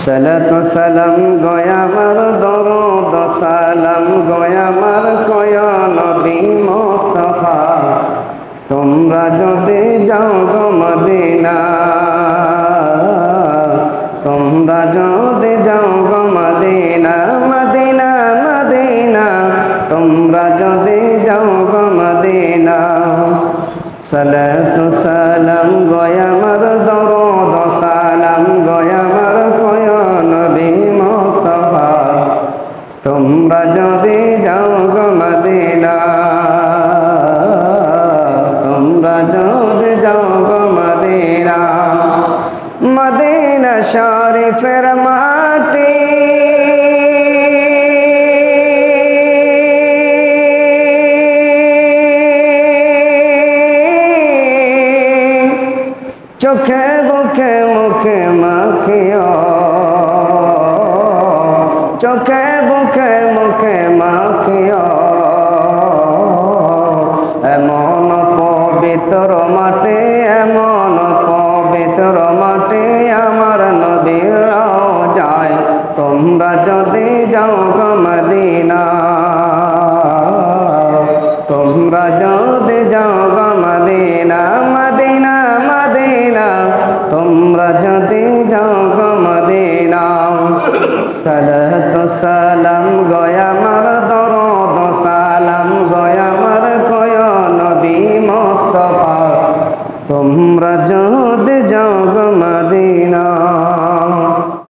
সালাতু সালাম গয়া আমার দরুদ সালাম গয়া আমার কয় নবী মুস্তাফা তোমরা যদি যাও গো মদিনা তোমরা যদি যাও গো মদিনা মদিনা মদিনা তোমরা যদি যাও গো মদিনা সালাতু সালাম গয়া আমার দরুদ সালাম গয়া আমার কয় নবী মুস্তাফা তোমরা যদি যাও গো মদিনা তোমরা যদি যাও গো মদিনা মদিনা শরীফের মাটি চোখে বুকে মুখে মাখিও চোখে বুকে মুখে মাখিও এমন পবিত্র মাটি এমন পবিত্র মাটি আমার নবীর রওজায় তোমরা যদি যাও গো মদিনা তোমরা যদি যাও গো মদিনা মদিনা মদিনা তোমরা যদি যাও গো মদিনা সালাতু সালাম গয়া আমার দরুদ সালাম গয়া আমার কয় নবী মুস্তাফা তোমরা যদি যাও গো মদিনা